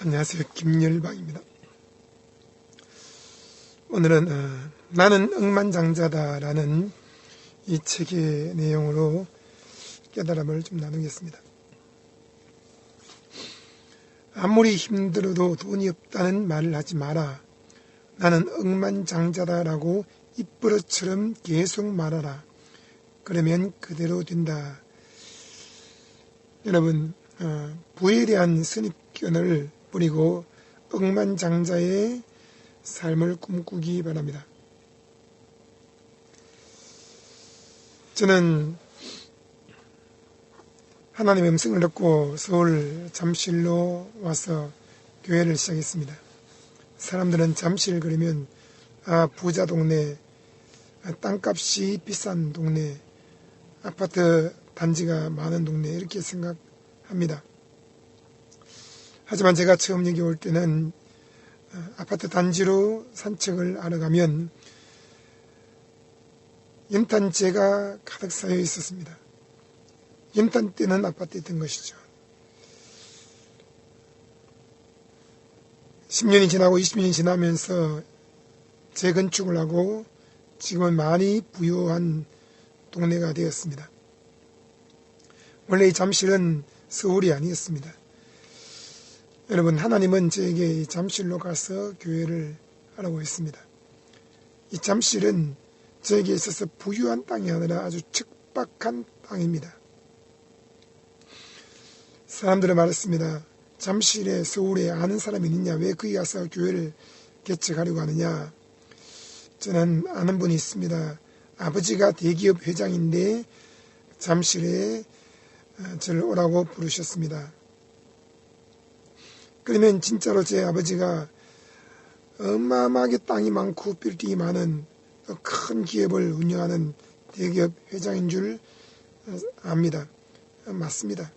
안녕하세요. 김열방입니다. 오늘은 나는 억만장자다라는 이 책의 내용으로 깨달음을 좀 나누겠습니다. 아무리 힘들어도 돈이 없다는 말을 하지 마라. 나는 억만장자다라고 입버릇처럼 계속 말하라. 그러면 그대로 된다. 여러분, 부에 대한 선입견을 버리고 억만장자의 삶을 꿈꾸기 바랍니다. 저는 하나님의 음성을 듣고 서울 잠실로 와서 교회를 시작했습니다. 사람들은 잠실 그러면 부자 동네, 땅값이 비싼 동네, 아파트 단지가 많은 동네 이렇게 생각합니다. 하지만 제가 처음 여기 올 때는 아파트 단지로 산책을 하러 가면 연탄재가 가득 쌓여 있었습니다. 연탄 때는 아파트에 있던 것이죠. 10년이 지나고 20년이 지나면서 재건축을 하고 지금은 많이 부유한 동네가 되었습니다. 원래 이 잠실은 서울이 아니었습니다. 여러분, 하나님은 저에게 이 잠실로 가서 교회를 하라고 했습니다. 이 잠실은 저에게 있어서 부유한 땅이 아니라 아주 척박한 땅입니다. 사람들은 말했습니다. 잠실에 서울에 아는 사람이 있느냐? 왜 거기 가서 교회를 개척하려고 하느냐? 저는 아는 분이 있습니다. 아버지가 대기업 회장인데 잠실에 저를 오라고 부르셨습니다. 그러면 진짜로 제 아버지가 어마어마하게 땅이 많고 빌딩이 많은 큰 기업을 운영하는 대기업 회장인 줄 압니다. 맞습니다.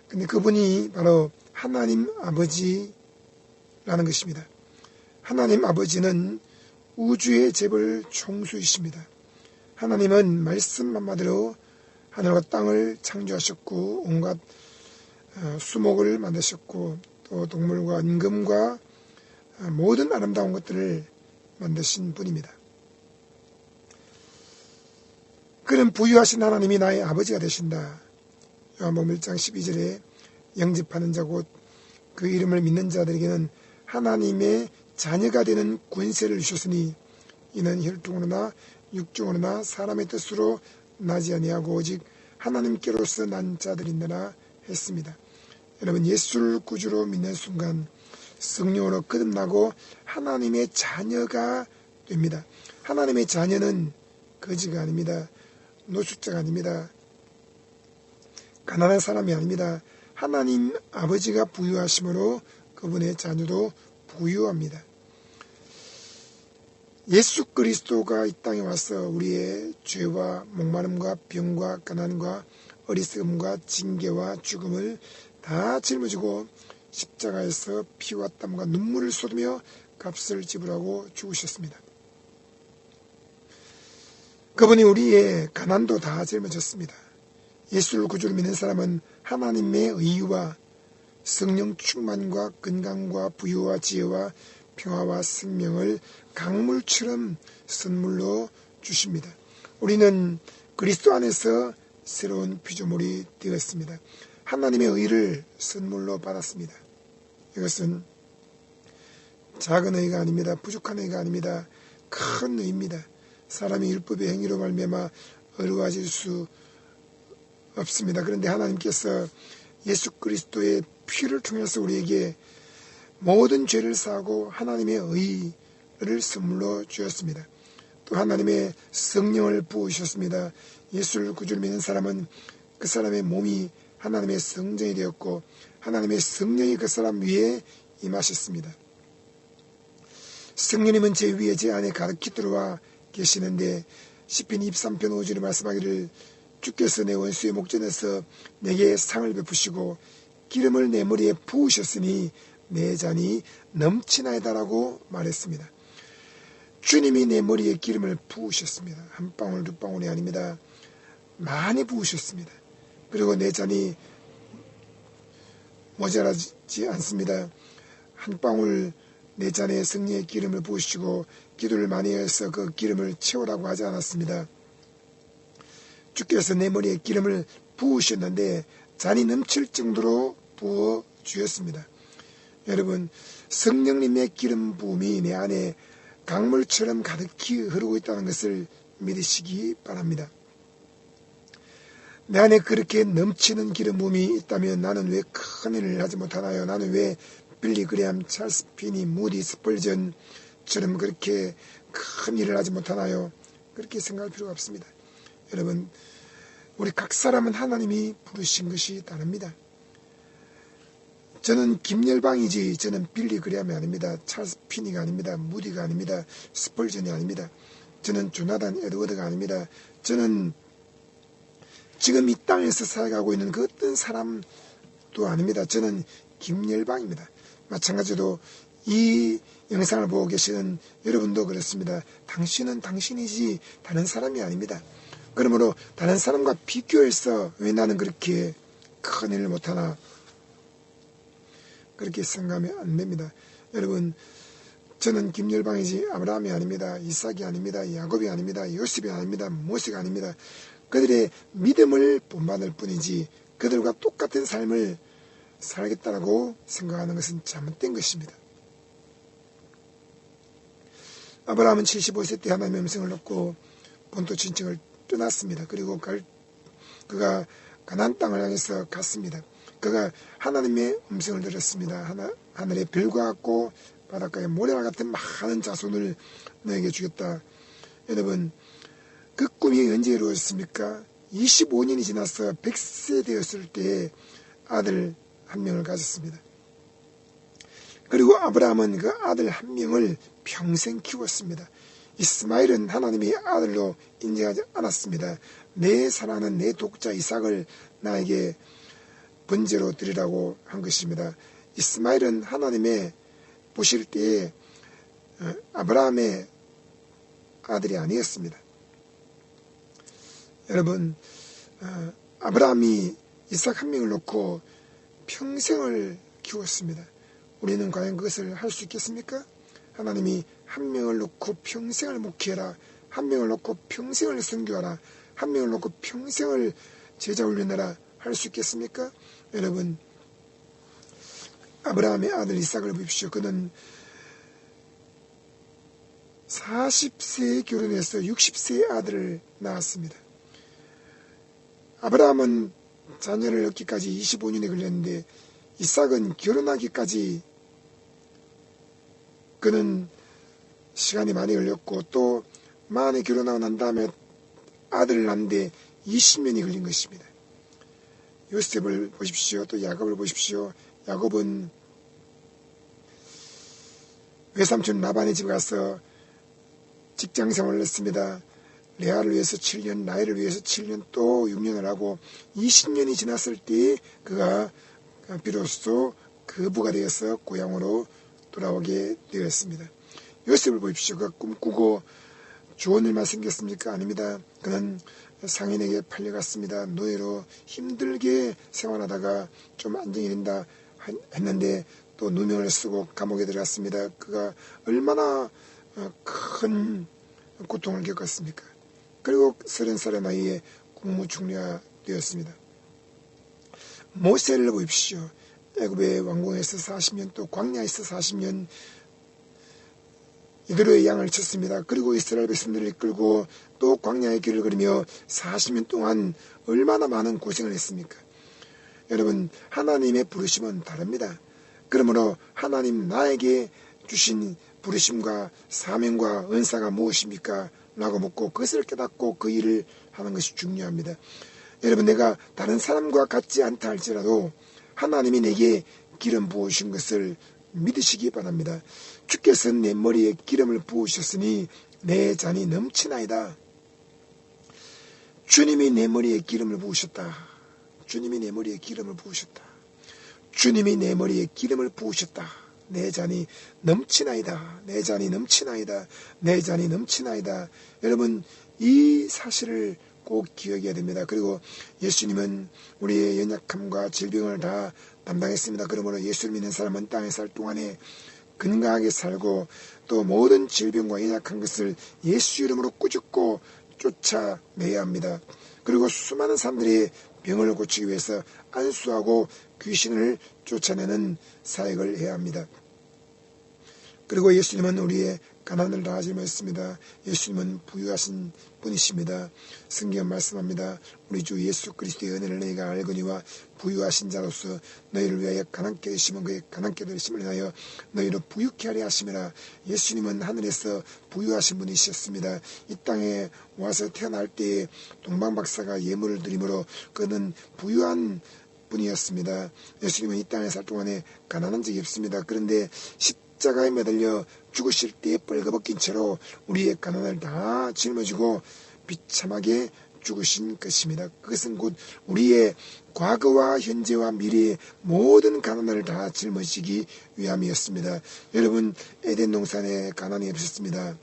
근데 그분이 바로 하나님 아버지라는 것입니다. 하나님 아버지는 우주의 재벌 총수이십니다. 하나님은 말씀 한마디로 하늘과 땅을 창조하셨고 온갖 수목을 만드셨고 또 동물과 임금과 모든 아름다운 것들을 만드신 분입니다. 그런 부유하신 하나님이 나의 아버지가 되신다. 요한복음 1장 12절에 영접하는 자 곧 그 이름을 믿는 자들에게는 하나님의 자녀가 되는 권세를 주셨으니 이는 혈통으로나 육종으로나 사람의 뜻으로 나지 아니하고 오직 하나님께로서 난 자들이니라 했습니다. 여러분, 예수를 구주로 믿는 순간 성령으로 거듭나고 하나님의 자녀가 됩니다. 하나님의 자녀는 거지가 아닙니다. 노숙자가 아닙니다. 가난한 사람이 아닙니다. 하나님 아버지가 부유하심으로 그분의 자녀도 부유합니다. 예수 그리스도가 이 땅에 와서 우리의 죄와 목마름과 병과 가난과 어리석음과 징계와 죽음을 다 짊어지고 십자가에서 피와 땀과 눈물을 쏟으며 값을 지불하고 죽으셨습니다. 그분이 우리의 가난도 다 짊어졌습니다. 예수를 구주로 믿는 사람은 하나님의 의와 성령 충만과 건강과 부유와 지혜와 평화와 생명을 강물처럼 선물로 주십니다. 우리는 그리스도 안에서 새로운 피조물이 되었습니다. 하나님의 의를 선물로 받았습니다. 이것은 작은 의가 아닙니다. 부족한 의가 아닙니다. 큰 의입니다. 사람이 율법의 행위로 말미암아 어려워질 수 없습니다. 그런데 하나님께서 예수 그리스도의 피를 통해서 우리에게 모든 죄를 사하고 하나님의 의를 선물로 주었습니다. 또 하나님의 성령을 부으셨습니다. 예수를 구주로 믿는 사람은 그 사람의 몸이 하나님의 성전이 되었고 하나님의 성령이 그 사람 위에 임하셨습니다. 성령님은 제 위에 제 안에 가득히 들어와 계시는데 시편 23편 5절에 말씀하기를 주께서 내 원수의 목전에서 내게 상을 베푸시고 기름을 내 머리에 부으셨으니 내 잔이 넘치나이다라고 말했습니다. 주님이 내 머리에 기름을 부으셨습니다. 한 방울 두 방울이 아닙니다. 많이 부으셨습니다. 그리고 내 잔이 모자라지 않습니다. 한 방울 내 잔에 성령의 기름을 부으시고 기도를 많이 해서 그 기름을 채우라고 하지 않았습니다. 주께서 내 머리에 기름을 부으셨는데 잔이 넘칠 정도로 부어 주셨습니다. 여러분, 성령님의 기름 부음이 내 안에 강물처럼 가득히 흐르고 있다는 것을 믿으시기 바랍니다. 내 안에 그렇게 넘치는 기름 부음이 있다면 나는 왜 큰 일을 하지 못하나요? 나는 왜 빌리 그레함, 찰스 피니, 무디, 스펄전처럼 그렇게 큰 일을 하지 못하나요? 그렇게 생각할 필요가 없습니다. 여러분, 우리 각 사람은 하나님이 부르신 것이 다릅니다. 저는 김열방이지 저는 빌리 그레함이 아닙니다. 찰스 피니가 아닙니다. 무디가 아닙니다. 스펄전이 아닙니다. 저는 조나단 에드워드가 아닙니다. 저는 지금 이 땅에서 살아가고 있는 그 어떤 사람도 아닙니다. 저는 김열방입니다. 마찬가지로 이 영상을 보고 계시는 여러분도 그렇습니다. 당신은 당신이지 다른 사람이 아닙니다. 그러므로 다른 사람과 비교해서 왜 나는 그렇게 큰 일을 못하나 그렇게 생각하면 안 됩니다. 여러분, 저는 김열방이지 아브라함이 아닙니다. 이삭이 아닙니다. 야곱이 아닙니다. 요셉이 아닙니다. 모세가 아닙니다. 그들의 믿음을 본받을 뿐이지 그들과 똑같은 삶을 살겠다라고 생각하는 것은 잘못된 것입니다. 아브라함은 75세 때 하나님의 음성을 듣고 본토 친척을 떠났습니다. 그리고 그가 가나안 땅을 향해서 갔습니다. 그가 하나님의 음성을 들었습니다. 하늘의 별과 같고 바닷가의 모래와 같은 많은 자손을 너에게 주겠다. 여러분, 그 꿈이 언제 이루어졌습니까? 25년이 지나서 100세 되었을 때 아들 한 명을 가졌습니다. 그리고 아브라함은 그 아들 한 명을 평생 키웠습니다. 이스마엘은 하나님의 아들로 인정하지 않았습니다. 내 사랑하는 내 독자 이삭을 나에게 번제로 드리라고 한 것입니다. 이스마엘은 하나님의 보실 때에 아브라함의 아들이 아니었습니다. 여러분, 아브라함이 이삭 한 명을 놓고 평생을 키웠습니다. 우리는 과연 그것을 할 수 있겠습니까? 하나님이 한 명을 놓고 평생을 목회하라, 한 명을 놓고 평생을 선교하라, 한 명을 놓고 평생을 제자 훈련하라 할 수 있겠습니까? 여러분, 아브라함의 아들 이삭을 보십시오. 그는 40세에 결혼해서 60세의 아들을 낳았습니다. 아브라함은 자녀를 얻기까지 25년이 걸렸는데 이삭은 결혼하기까지 그는 시간이 많이 걸렸고 또 만에 결혼하고 난 다음에 아들을 낳는데 20년이 걸린 것입니다. 요셉을 보십시오. 또 야곱을 보십시오. 야곱은 외삼촌 라반의 집에 가서 직장생활을 했습니다. 레아를 위해서 7년, 라헬을 위해서 7년, 또 6년을 하고 20년이 지났을 때 그가 비로소 거부가 되어서 고향으로 돌아오게 되었습니다. 요셉을 보십시오. 그가 꿈꾸고 좋은 일만 생겼습니까? 아닙니다. 그는 상인에게 팔려갔습니다. 노예로 힘들게 생활하다가 좀 안정이 된다 했는데 또 누명을 쓰고 감옥에 들어갔습니다. 그가 얼마나 큰 고통을 겪었습니까? 그리고 30살의 나이에 국무총리가 되었습니다. 모세를 보십시오. 애굽의 왕궁에서 40년 또 광야에서 40년 이대로의 양을 쳤습니다. 그리고 이스라엘 백성들을 이끌고 또 광야의 길을 걸으며 40년 동안 얼마나 많은 고생을 했습니까? 여러분, 하나님의 부르심은 다릅니다. 그러므로 하나님 나에게 주신 부르심과 사명과 은사가 무엇입니까? 라고 묻고 그것을 깨닫고 그 일을 하는 것이 중요합니다. 여러분, 내가 다른 사람과 같지 않다 할지라도 하나님이 내게 기름 부으신 것을 믿으시기 바랍니다. 주께서 내 머리에 기름을 부으셨으니 내 잔이 넘치나이다. 주님이 내 머리에 기름을 부으셨다. 주님이 내 머리에 기름을 부으셨다. 주님이 내 머리에 기름을 부으셨다. 내 잔이 넘치나이다. 내 잔이 넘치나이다. 내 잔이 넘치나이다. 여러분, 이 사실을 꼭 기억해야 됩니다. 그리고 예수님은 우리의 연약함과 질병을 다 담당했습니다. 그러므로 예수를 믿는 사람은 땅에 살 동안에 건강하게 살고 또 모든 질병과 연약한 것을 예수 이름으로 꾸짖고 쫓아내야 합니다. 그리고 수많은 사람들이 병을 고치기 위해서 안수하고 귀신을 쫓아내는 사역을 해야 합니다. 그리고 예수님은 우리의 가난을 다 짊었습니다. 예수님은 부유하신 분이십니다. 성경은 말씀합니다. 우리 주 예수 그리스도의 은혜를 너희가 알거니와 부유하신 자로서 너희를 위하여 가난케 되시면 그의 가난케 되심을 인하여 너희를 부유케 하려 하심이라. 예수님은 하늘에서 부유하신 분이셨습니다. 이 땅에 와서 태어날 때에 동방박사가 예물을 드림으로 그는 부유한 분이었습니다. 예수님은 이 땅에 살 동안에 가난한 적이 없습니다. 그런데 십자가에 매달려 죽으실 때에 벌거벗긴 채로 우리의 가난을 다 짊어지고 비참하게 죽으신 것입니다. 그것은 곧 우리의 과거와 현재와 미래의 모든 가난을 다 짊어지기 위함이었습니다. 여러분, 에덴 동산에 가난이 없었습니다.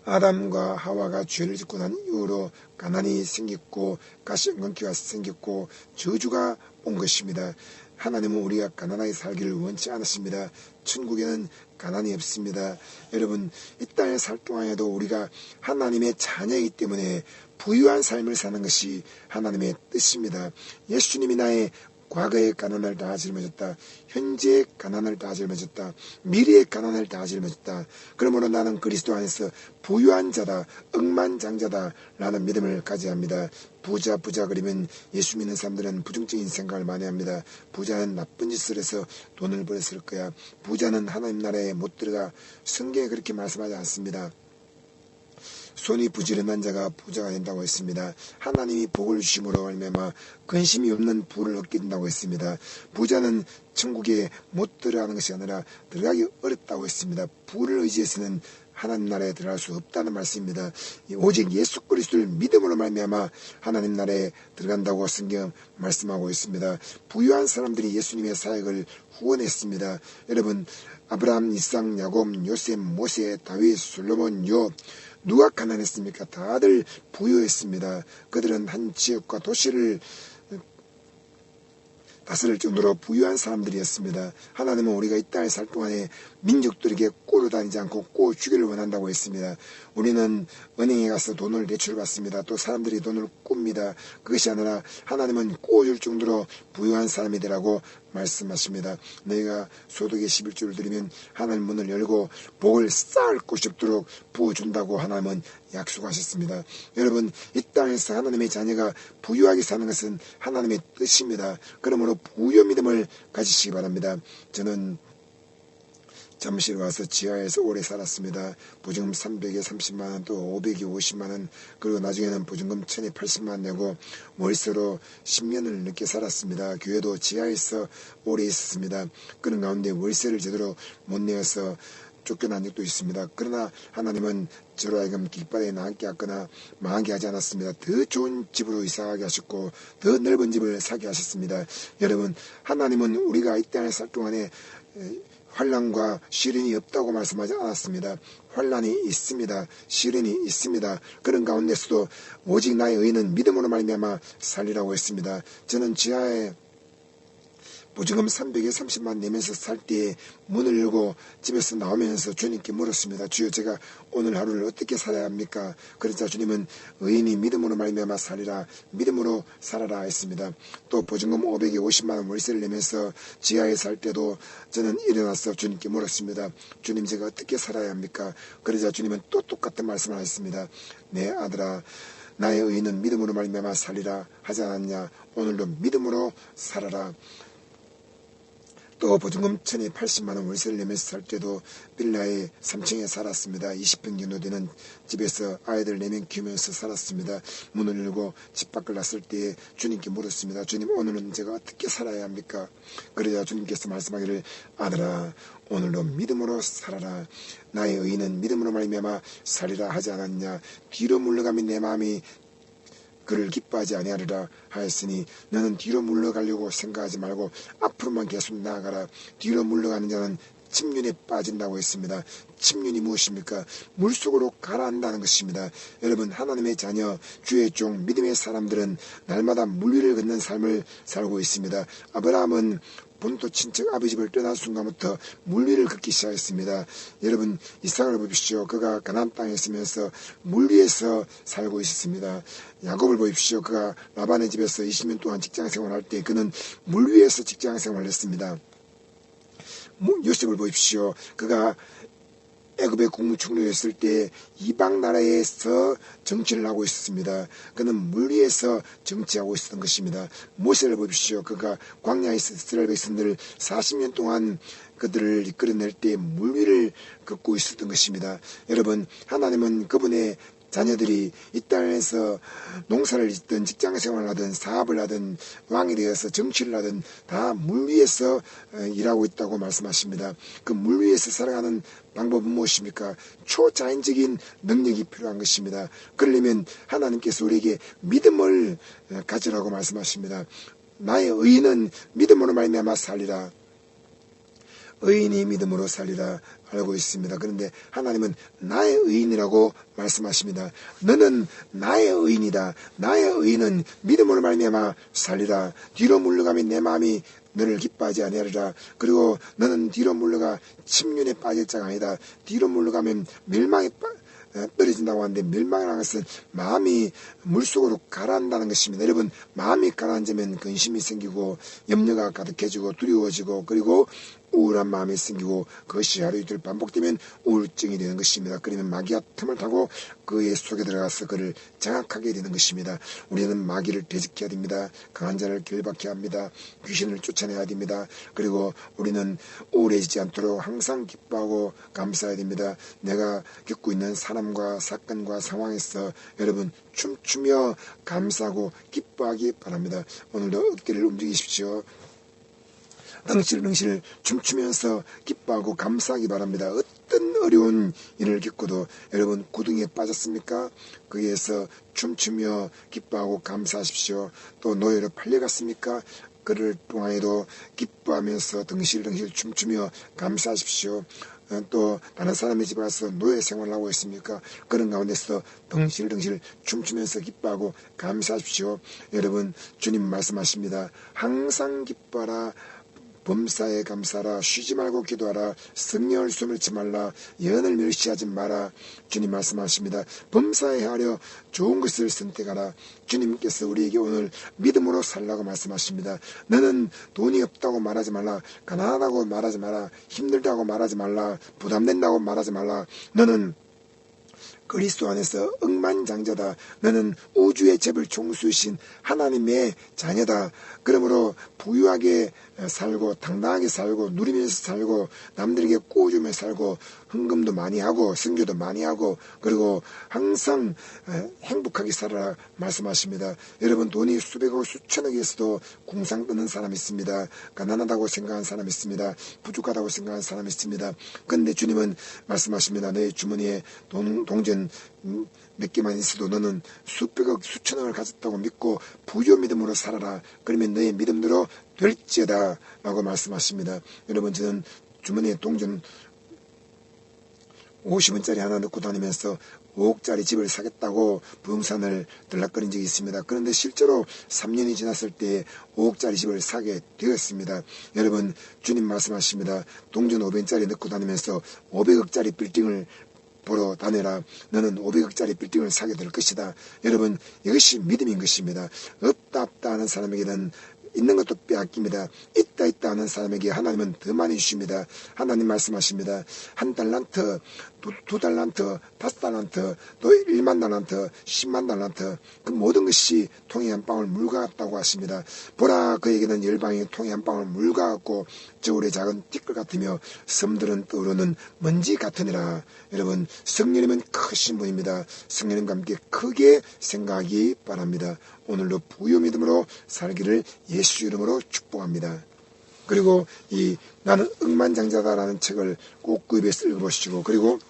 아담과 하와가 죄를 짓고 난 이후로 가난이 생겼고 가시연건기가 생겼고 저주가 온 것입니다. 하나님은 우리가 가난하게 살기를 원치 않으십니다. 천국에는 가난이 없습니다. 여러분, 이 땅에 살 동안에도 우리가 하나님의 자녀이기 때문에 부유한 삶을 사는 것이 하나님의 뜻입니다. 예수님이 나의 과거의 가난을 다 짊어졌다. 현재의 가난을 다 짊어졌다. 미래의 가난을 다 짊어졌다. 그러므로 나는 그리스도 안에서 부유한 자다. 억만장자다. 라는 믿음을 가져야 합니다. 부자 그러면 예수 믿는 사람들은 부정적인 생각을 많이 합니다. 부자는 나쁜 짓을 해서 돈을 벌었을 거야. 부자는 하나님 나라에 못 들어가. 성경에 그렇게 말씀하지 않습니다. 손이 부지런한 자가 부자가 된다고 했습니다. 하나님이 복을 주심으로 말미암아 근심이 없는 부를 얻게 된다고 했습니다. 부자는 천국에 못 들어가는 것이 아니라 들어가기 어렵다고 했습니다. 부를 의지해서는 하나님 나라에 들어갈 수 없다는 말씀입니다. 오직 예수 그리스도를 믿음으로 말미암아 하나님 나라에 들어간다고 성경 말씀하고 있습니다. 부유한 사람들이 예수님의 사역을 후원했습니다. 여러분, 아브라함, 이삭, 야곱, 요셉, 모세, 다윗, 솔로몬, 욥, 누가 가난했습니까? 다들 부유했습니다. 그들은 한 지역과 도시를 다스릴 정도로 부유한 사람들이었습니다. 하나님은 우리가 이 땅에 살 동안에 민족들에게 꼬로 다니지 않고 꼬 주기를 원한다고 했습니다. 우리는 은행에 가서 돈을 대출받습니다. 또 사람들이 돈을 꿉니다. 그것이 아니라 하나님은 꼬줄 정도로 부유한 사람이 되라고 말씀하십니다. 너희가 소득의 11조를 드리면 하나님 문을 열고 복을 쌓을 곳이 없도록 부어준다고 하나님은 약속하셨습니다. 여러분, 이 땅에서 하나님의 자녀가 부유하게 사는 것은 하나님의 뜻입니다. 그러므로 부유 믿음을 가지시기 바랍니다. 저는 잠실 와서 지하에서 오래 살았습니다. 보증금 300에 30만원, 또 500에 50만원, 그리고 나중에는 보증금 1080만원 내고 월세로 10년을 넘게 살았습니다. 교회도 지하에서 오래 있었습니다. 그런 가운데 월세를 제대로 못 내어서 쫓겨난 적도 있습니다. 그러나 하나님은 저로 하여금 길바닥에 나앉게 하거나 망하게 하지 않았습니다. 더 좋은 집으로 이사하게 하셨고 더 넓은 집을 사게 하셨습니다. 여러분, 하나님은 우리가 이 땅에 살 동안에 환난과 시련이 없다고 말씀하지 않았습니다. 환난이 있습니다. 시련이 있습니다. 그런 가운데서도 오직 나의 의인은 믿음으로 말미암아 살리라고 했습니다. 저는 지하에 보증금 300에 30만 내면서 살 때에 문을 열고 집에서 나오면서 주님께 물었습니다. 주여, 제가 오늘 하루를 어떻게 살아야 합니까? 그러자 주님은 의인이 믿음으로 말미암아 살리라, 믿음으로 살아라 했습니다. 또 보증금 500에 50만 원 월세를 내면서 지하에 살 때도 저는 일어나서 주님께 물었습니다. 주님, 제가 어떻게 살아야 합니까? 그러자 주님은 또 똑같은 말씀을 하셨습니다. 내 아들아, 나의 의인은 믿음으로 말미암아 살리라 하지 않았냐? 오늘도 믿음으로 살아라. 또 보증금 1080만원 월세를 내면서 살 때도 빌라에 3층에 살았습니다. 20평 정도 되는 집에서 아이들 4명 키우면서 살았습니다. 문을 열고 집 밖을 났을 때에 주님께 물었습니다. 주님, 오늘은 제가 어떻게 살아야 합니까? 그러자 주님께서 말씀하기를, 아들아, 오늘도 믿음으로 살아라. 나의 의인은 믿음으로 말미암아 살리라 하지 않았냐? 뒤로 물러가면 내 마음이 그를 기뻐하지 아니하리라 하였으니 너는 뒤로 물러가려고 생각하지 말고 앞으로만 계속 나아가라. 뒤로 물러가는 자는 침륜에 빠진다고 했습니다. 침륜이 무엇입니까? 물속으로 가라앉는다는 것입니다. 여러분, 하나님의 자녀, 주의 종, 믿음의 사람들은 날마다 물 위를 걷는 삶을 살고 있습니다. 아브라함은 본토 친척 아버지 집을 떠난 순간부터 물 위를 걷기 시작했습니다. 여러분, 이삭을 보십시오. 그가 가나안 땅에 있으면서 물 위에서 살고 있었습니다. 야곱을 보십시오. 그가 라반의 집에서 20년 동안 직장 생활할 때 그는 물 위에서 직장 생활을 했습니다. 요셉을 보십시오. 그가 애굽의 국무총리였을 때 이방 나라에서 정치를 하고 있었습니다. 그는 물 위에서 정치하고 있었던 것입니다. 모세를 보십시오. 그가 광야에 이스라엘 백성들을 40년 동안 그들을 이끌어낼 때 물 위를 걷고 있었던 것입니다. 여러분, 하나님은 그분의 자녀들이 이 땅에서 농사를 짓든 직장생활을 하든 사업을 하든 왕이 되어서 정치를 하든 다 물 위에서 일하고 있다고 말씀하십니다. 그 물 위에서 살아가는 방법은 무엇입니까? 초자연적인 능력이 필요한 것입니다. 그러려면 하나님께서 우리에게 믿음을 가지라고 말씀하십니다. 나의 의인은 믿음으로 말미암아 살리라. 의인이 믿음으로 살리라 알고 있습니다. 그런데 하나님은 나의 의인이라고 말씀하십니다. 너는 나의 의인이다. 나의 의인은 믿음으로 말미암아 살리라. 뒤로 물러가면 내 마음이 너를 기뻐하지 아니하리라. 그리고 너는 뒤로 물러가 침륜에 빠질 자가 아니다. 뒤로 물러가면 멸망에 떨어진다고 하는데, 멸망이라는 것은 마음이 물속으로 가라앉는다는 것입니다. 여러분, 마음이 가라앉으면 근심이 생기고 염려가 가득해지고 두려워지고 그리고 우울한 마음이 생기고 그것이 하루 이틀 반복되면 우울증이 되는 것입니다. 그러면 마귀가 틈을 타고 그의 속에 들어가서 그를 장악하게 되는 것입니다. 우리는 마귀를 대적해야 됩니다. 강한 자를 결박해야 합니다. 귀신을 쫓아내야 됩니다. 그리고 우리는 우울해지지 않도록 항상 기뻐하고 감사해야 됩니다. 내가 겪고 있는 사람과 사건과 상황에서 여러분 춤추며 감사하고 기뻐하기 바랍니다. 오늘도 어깨를 움직이십시오. 덩실덩실 춤추면서 기뻐하고 감사하기 바랍니다. 어떤 어려운 일을 겪고도 여러분 구덩이에 빠졌습니까? 거기에서 춤추며 기뻐하고 감사하십시오. 또 노예로 팔려갔습니까? 그를 통하여도 기뻐하면서 덩실덩실 춤추며 감사하십시오. 또 다른 사람의 집에 가서 노예 생활을 하고 있습니까? 그런 가운데서 덩실덩실 춤추면서 기뻐하고 감사하십시오. 여러분, 주님 말씀하십니다. 항상 기뻐하라. 범사에 감사하라. 쉬지 말고 기도하라. 성령을 숨을치 말라. 예언을 멸시하지 마라. 주님 말씀하십니다. 범사에 하려 좋은 것을 선택하라. 주님께서 우리에게 오늘 믿음으로 살라고 말씀하십니다. 너는 돈이 없다고 말하지 말라. 가난하다고 말하지 마라. 힘들다고 말하지 말라. 부담된다고 말하지 말라. 너는 그리스도 안에서 억만장자다. 너는 우주의 재벌 총수이신 하나님의 자녀다. 그러므로 부유하게 살고 당당하게 살고 누리면서 살고 남들에게 꾸어주며 살고 헌금도 많이 하고 선교도 많이 하고 그리고 항상 행복하게 살아라 말씀하십니다. 여러분, 돈이 수백억 수천억이 있어도 궁상 뜨는 사람이 있습니다. 가난하다고 생각하는 사람이 있습니다. 부족하다고 생각하는 사람이 있습니다. 그런데 주님은 말씀하십니다. 너의 주머니에 동전 몇 개만 있어도 너는 수백억 수천억을 가졌다고 믿고 부유 믿음으로 살아라. 그러면 너의 믿음대로 될지어다 라고 말씀하십니다. 여러분, 저는 주머니에 동전 50원짜리 하나 넣고 다니면서 5억짜리 집을 사겠다고 부동산을 들락거린 적이 있습니다. 그런데 실제로 3년이 지났을 때 5억짜리 집을 사게 되었습니다. 여러분, 주님 말씀하십니다. 동전 500원짜리 넣고 다니면서 500억짜리 빌딩을 보러 다녀라. 너는 500억짜리 빌딩을 사게 될 것이다. 여러분, 이것이 믿음인 것입니다. 없다 하는 사람에게는 있는 것도 빼앗깁니다. 있다 하는 사람에게 하나님은 더 많이 주십니다. 하나님 말씀하십니다. 1달란트, 2달란트, 5달란트, 또 1만 달란트, 10만 달란트, 그 모든 것이 통에 한 방울 물과 같다고 하십니다. 보라, 그에게는 열방이 통에 한 방울 물과 같고 저울의 작은 티끌 같으며 섬들은 떠오르는 먼지 같으니라. 여러분, 성령님은 크신 분입니다. 성령님과 함께 크게 생각하기 바랍니다. 오늘도 부요 믿음으로 살기를 예수 이름으로 축복합니다. 그리고 이 나는 억만장자다라는 책을 꼭 구입해서 읽어보시고, 그리고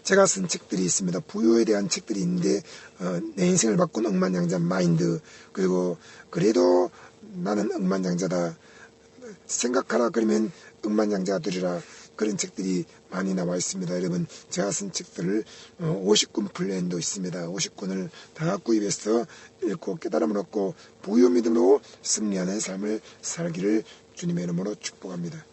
제가 쓴 책들이 있습니다. 부요에 대한 책들이 있는데 내 인생을 바꾼 억만장자 마인드, 그리고 그래도 나는 억만장자다, 생각하라 그러면 억만장자가 되리라. 그런 책들이 많이 나와 있습니다. 여러분, 제가 쓴 책들을 50권 플랜도 있습니다. 50권을 다 구입해서 읽고 깨달음을 얻고 부요 믿음으로 승리하는 삶을 살기를 주님의 이름으로 축복합니다.